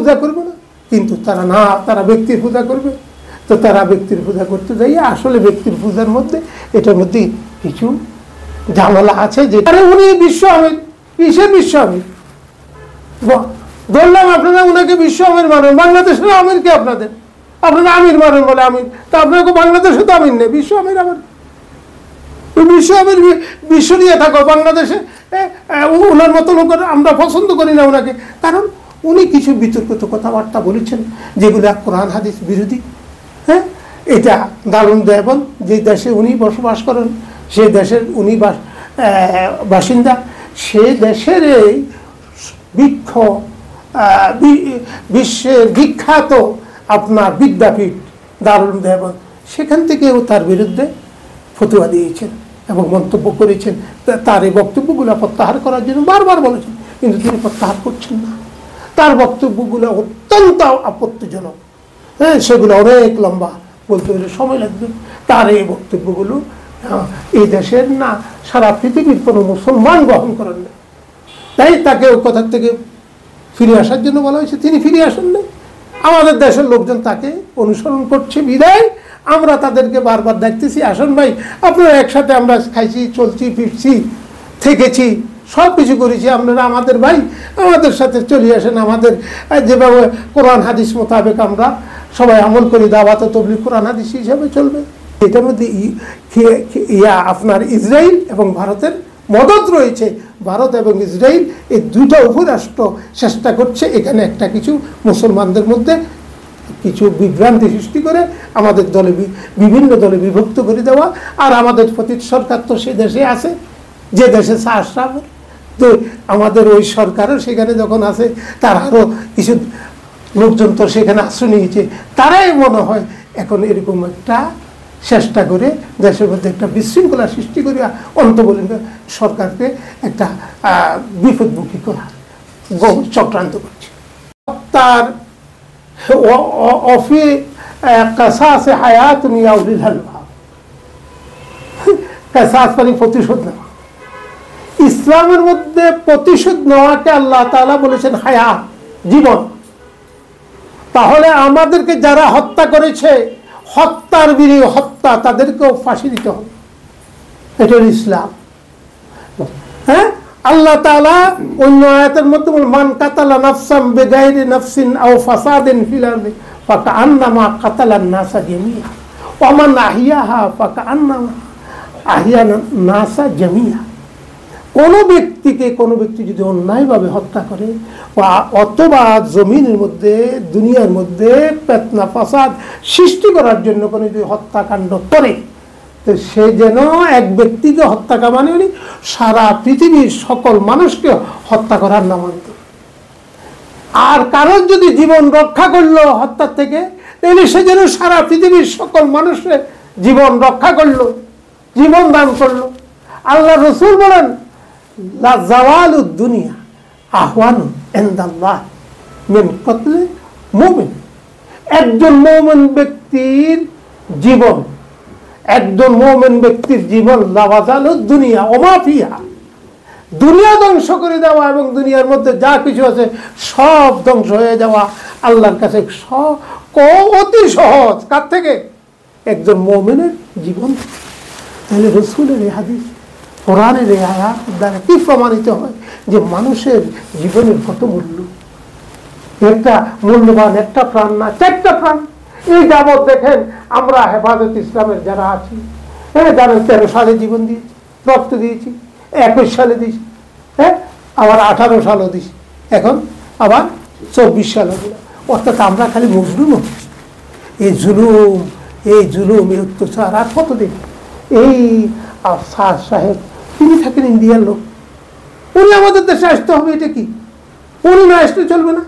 পূজা করবে না, কিন্তু তারা না, তারা ব্যক্তির পূজা করবে। তো তারা ব্যক্তির পূজা করতে যাই আসলে ব্যক্তির পূজার মধ্যে এটার মধ্যে কিছু ঝামেলা আছে। যে উনি বিশ্ব আমির, কিসের বিশ্ব আমির? ধরলাম আপনারা উনাকে বিশ্ব আমির মানেন, বাংলাদেশের আমির কে আপনাদের? আপনারা আমির মানেন বলে আমির, তা আপনাকে বাংলাদেশে তো আমির নেই, বিশ্ব আমির আবার বিশ্ব আমির বিশ্ব নিয়ে থাকো বাংলাদেশে। ওনার মতো লোক আমরা পছন্দ করি না ওনাকে, কারণ উনি কিছু বিতর্কিত কথাবার্তা বলেছেন যেগুলো কোরআন হাদিস বিরোধী। হ্যাঁ, এটা দারুণ দেবন যে দেশে উনি বসবাস করেন, সেই দেশের উনি বাসিন্দা, সে দেশের এই বিশ্বের বিখ্যাত আপনার বিদ্যাপীঠ দারুণ দেবন, সেখান থেকেও তার বিরুদ্ধে ফতোয়া দিয়েছেন এবং মন্তব্য করেছেন। তার এই বক্তব্যগুলো প্রত্যাহার করার জন্য বারবার বলেছেন, কিন্তু তিনি প্রত্যাহার করছেন না। তার বক্তব্যগুলো অত্যন্ত আপত্তিজনক, হ্যাঁ, সেগুলো অনেক লম্বা, বলতে হলে সময় লাগবে। তার এই বক্তব্যগুলো এই দেশের না সারা পৃথিবীর কোনো মুসলমান গ্রহণ করেন না, তাই তাকে ওই কথা থেকে ফিরে আসার জন্য বলা হয়েছে। তিনি ফিরে আসেন না, আমাদের দেশের লোকজন তাকে অনুসরণ করছে বিদায় আমরা তাদেরকে বারবার দেখতেছি, আসেন ভাই আপনারা একসাথে, আমরা খাইছি, চলছি, ফিরছি, থেকেছি, সব কিছু করেছি, আপনারা আমাদের ভাই, আমাদের সাথে চলে আসেন, আমাদের যেভাবে কোরআন হাদিস মোতাবেক আমরা সবাই আমল করি, দাওয়াত ও তাবলীগ কোরআন হাদিস হিসাবে চলবে। এটার মধ্যে আপনার ইসরায়েল এবং ভারতের মদত রয়েছে। ভারত এবং ইসরায়েল এই দুইটা উপরাষ্ট্র চেষ্টা করছে এখানে একটা কিছু মুসলমানদের মধ্যে কিছু বিভ্রান্তি সৃষ্টি করে আমাদের দলে বিভিন্ন দলে বিভক্ত করে দেওয়া। আর আমাদের প্রতি সরকার তো সে দেশে আছে যে দেশে শাহ, তো আমাদের ওই সরকারও সেখানে যখন আছে, তার আরও কিছু লোকজন তো সেখানে আশ্রয় নিয়েছে, তারাই মনে হয় এখন এরকম একটা চেষ্টা করে দেশের মধ্যে একটা বিশৃঙ্খলা সৃষ্টি করে অন্তর্বলীন সরকারকে একটা বিপদমুখী করা চক্রান্ত করছে। তার অফি কাসাসে হায়াত মিয়াউলিল আলবাব, কাসাস মানে প্রতিশোধ নেওয়া। ইসলামের মধ্যে প্রতিশোধ নেওয়াকে আল্লাহ তাআলা বলেছেন হায়াত, জীবন। তাহলে আমাদেরকে যারা হত্যা করেছে, হত্যার বিরুদ্ধে হত্যা, তাদেরকেও ফাঁসি দিতে হবে, এটা ইসলাম। হ্যাঁ, আল্লাহ তাআলা অন্য আয়াতের মধ্যে মান কাতালা নাফসান বিগাইরি নাফসিন আও ফাসাদিন ফিল আরদি ফাকান্নামা কাতালান নাসা জামিআ ওয়া মান আহইয়াহা ফাকান্নামা আহইয়ান নাসা জামিআ। কোনো ব্যক্তি যদি অন্যায়ভাবে হত্যা করে অথবা জমিনের মধ্যে, দুনিয়ার মধ্যে ফিতনা ফাসাদ সৃষ্টি করার জন্য কোনো যদি হত্যাকাণ্ড করে, তো সে যেন এক ব্যক্তিকে হত্যা করা মানে সারা পৃথিবীর সকল মানুষকে হত্যা করার নামান্তর। আর কারোর যদি জীবন রক্ষা করলো হত্যার থেকে, তাহলে সে যেন সারা পৃথিবীর সকল মানুষের জীবন রক্ষা করলো, জীবন দান করলো। আল্লাহ রসুল বলেন লা জাওয়ালুদ দুনিয়া আহওয়ানু ইনদাল্লাহ মিন কতলে মুমিন। একজন মুমিন ব্যক্তির জীবন, একজন মুমিন ব্যক্তির জীবন লাওয়াজালুদ দুনিয়া ওমা ফিহা, দুনিয়া ধ্বংস করে দেওয়া এবং দুনিয়ার মধ্যে যা কিছু আছে সব ধ্বংস হয়ে যাওয়া আল্লাহর কাছে অতি সহজ। কার থেকে? একজন মুমিনের জীবন। তাহলে রাসূলের এই হাদিস, কোরআনের এই আয়াত দ্বারা কি প্রমাণিত হয় যে মানুষের জীবনের কত মূল্য। একটা মূল্যবান একটা প্রাণ না, চারটা প্রাণ। এই যাবৎ দেখেন আমরা হেফাজত ইসলামের যারা আছি, হ্যাঁ, যারা 13 সালে জীবন দিয়েছি, রক্ত দিয়েছি, 21 সালে দিয়েছি, হ্যাঁ, আবার 18 সালও দিয়েছি, এখন আবার 24 সালে দিলাম। অর্থাৎ আমরা খালি মজলুম হচ্ছি। এই জুলুম, এই অত্যাচার আর কতদিন? এই শাহ সাহেব, তিনি থাকেন ইন্ডিয়ার লোক, উনি আমাদের দেশে আসতে হবে, এটা কি? উনি না আসলে চলবে না।